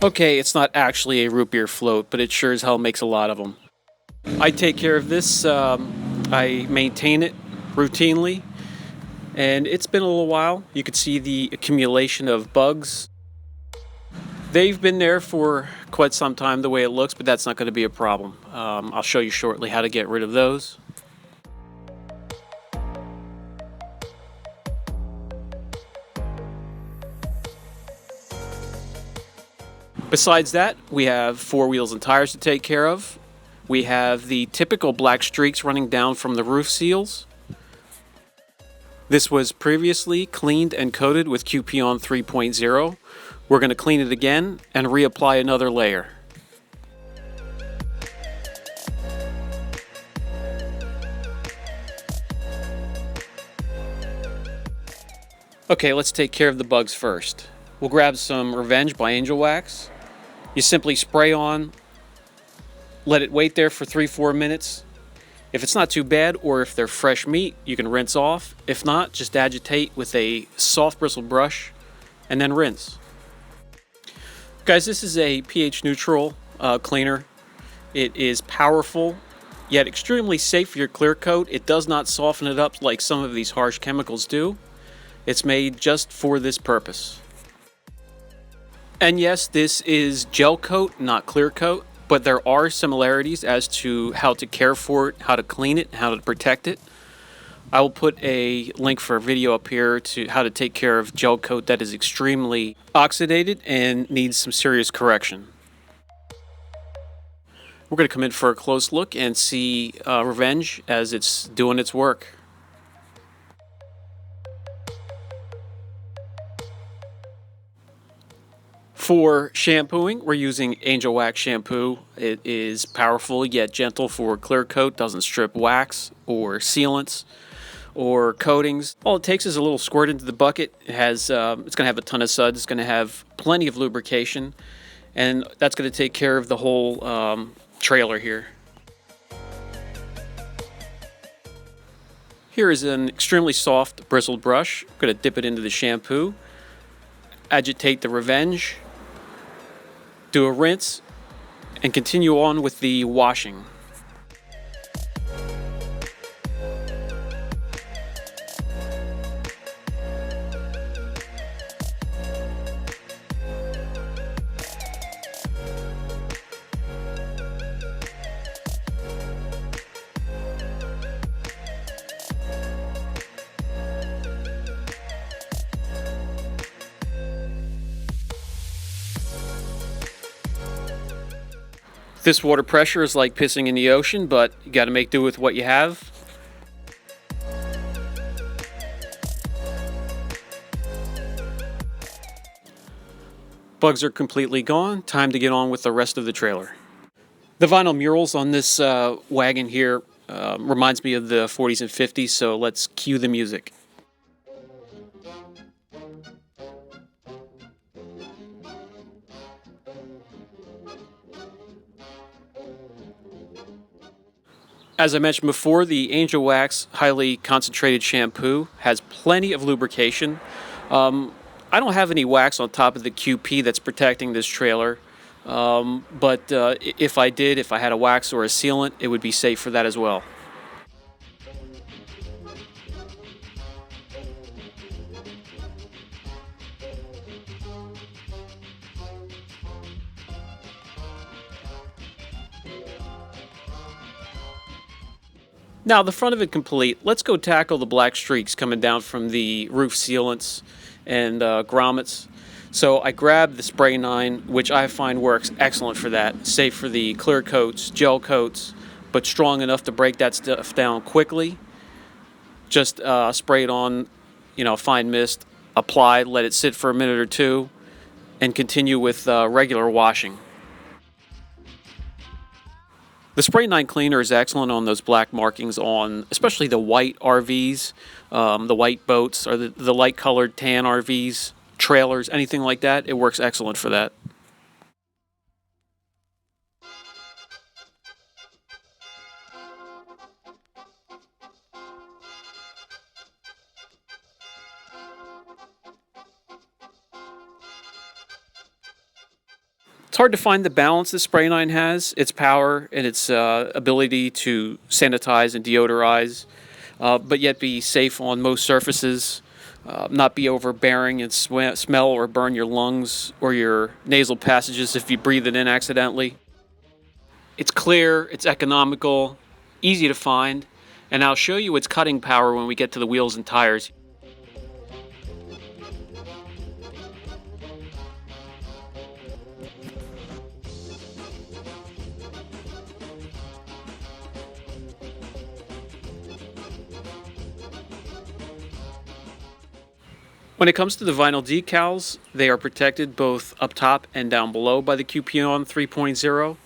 Okay, it's not actually a root beer float, but it sure as hell makes a lot of them. I take care of this. I maintain it routinely, and it's been a little while. You can see the accumulation of bugs. They've been there for quite some time the way it looks, but that's not going to be a problem. I'll show you shortly how to get rid of those. Besides that, we have 4 wheels and tires to take care of. We have the typical black streaks running down from the roof seals. This was previously cleaned and coated with QP ON 3.0. We're going to clean it again and reapply another layer. Okay, let's take care of the bugs first. We'll grab some Revenge by Angelwax. You simply spray on, let it wait there for 3-4 minutes. If it's not too bad, or if they're fresh meat, you can rinse off. If not, just agitate with a soft bristled brush and then rinse. Guys, this is a pH neutral cleaner. It is powerful, yet extremely safe for your clear coat. It does not soften it up like some of these harsh chemicals do. It's made just for this purpose. And yes, this is gel coat, not clear coat, but there are similarities as to how to care for it, how to clean it, how to protect it. I will put a link for a video up here to how to take care of gel coat that is extremely oxidated and needs some serious correction. We're going to come in for a close look and see Revenge as it's doing its work. For shampooing, we're using Angelwax shampoo. It is powerful yet gentle for clear coat, doesn't strip wax or sealants or coatings. All it takes is a little squirt into the bucket. It has, it's going to have a ton of suds. It's going to have plenty of lubrication, and that's going to take care of the whole trailer here. Here is an extremely soft bristled brush. I'm going to dip it into the shampoo, agitate the Revenge, do a rinse, and continue on with the washing. This water pressure is like pissing in the ocean, but you got to make do with what you have. Bugs are completely gone. Time to get on with the rest of the trailer. The vinyl murals on this wagon here reminds me of the 40s and 50s, so let's cue the music. As I mentioned before, the Angelwax highly concentrated shampoo has plenty of lubrication. I don't have any wax on top of the QP that's protecting this trailer, but if I did, if I had a wax or a sealant, it would be safe for that as well. Now, the front of it complete, let's go tackle the black streaks coming down from the roof sealants and grommets. So I grabbed the spray 9, which I find works excellent for that. Safe for the clear coats, gel coats, but strong enough to break that stuff down quickly. Just spray it on, fine mist, apply, let it sit for a minute or two, and continue with regular washing. The Spray 9 cleaner is excellent on those black markings on especially the white RVs, the white boats, or the light colored tan RVs, trailers, anything like that. It works excellent for that. hard to find the balance this spray line has, its power and its ability to sanitize and deodorize, but yet be safe on most surfaces, not be overbearing and smell or burn your lungs or your nasal passages if you breathe it in accidentally. It's clear, it's economical, easy to find, and I'll show you its cutting power when we get to the wheels and tires. When it comes to the vinyl decals, they are protected both up top and down below by the QP ON 3.0.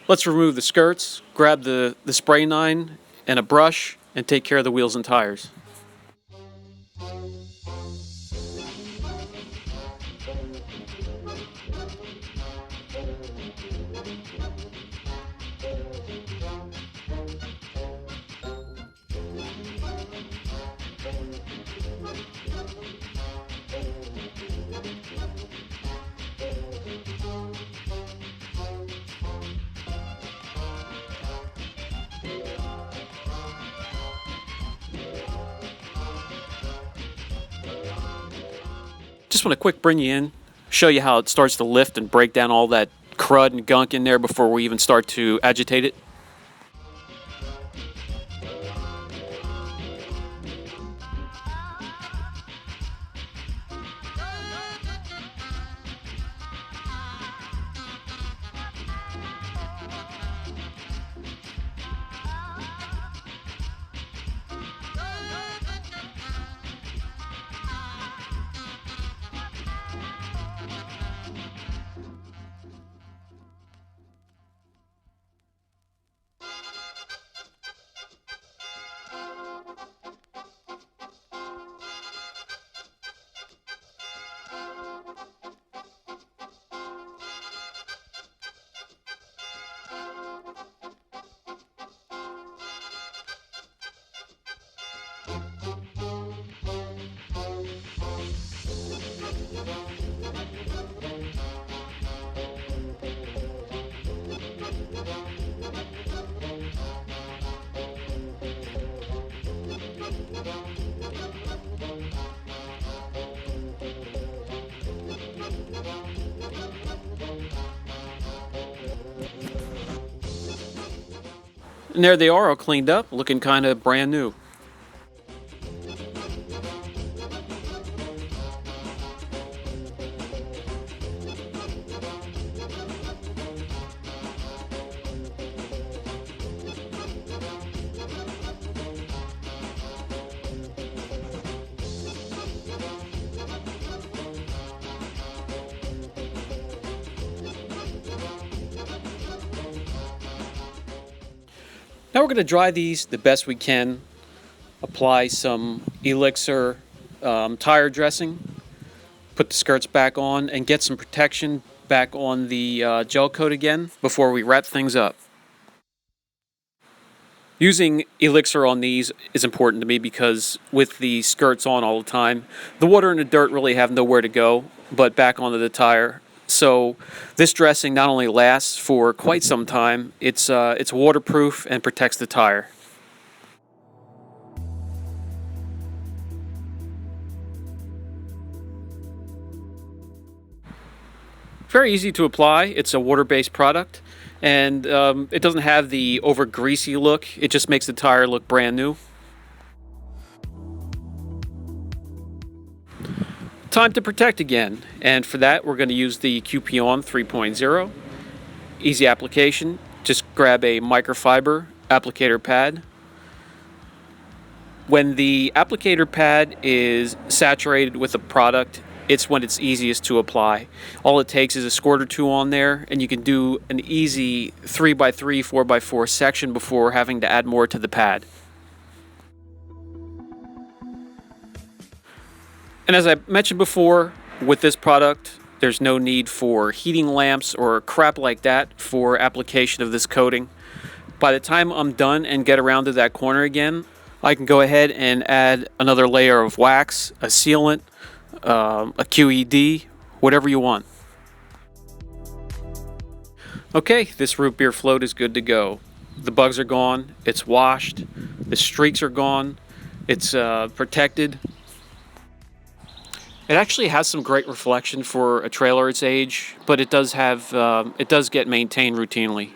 Let's remove the skirts, grab the spray line and a brush, and take care of the wheels and tires. Just want to quick bring you in, show you how it starts to lift and break down all that crud and gunk in there before we even start to agitate it. And there they are, all cleaned up, looking kind of brand new. Now we're going to dry these the best we can, apply some elixir tire dressing, put the skirts back on, and get some protection back on the gel coat again before we wrap things up. Using elixir on these is important to me because with the skirts on all the time, the water and the dirt really have nowhere to go but back onto the tire. So this dressing not only lasts for quite some time, it's waterproof and protects the tire. Very easy to apply. It's a water-based product, and it doesn't have the over greasy look. It just makes the tire look brand new. Time to protect again, and for that we're going to use the QP ON 3.0. Easy application. Just grab a microfiber applicator pad. When the applicator pad is saturated with a product, it's when it's easiest to apply. All it takes is a squirt or two on there, and you can do an easy 3x3, 4x4 section before having to add more to the pad. And as I mentioned before, with this product, there's no need for heating lamps or crap like that for application of this coating. By the time I'm done and get around to that corner again, I can go ahead and add another layer of wax, a sealant, a QED, whatever you want. Okay, this root beer float is good to go. The bugs are gone, it's washed, the streaks are gone, it's protected. It actually has some great reflection for a trailer its age, but it does get maintained routinely.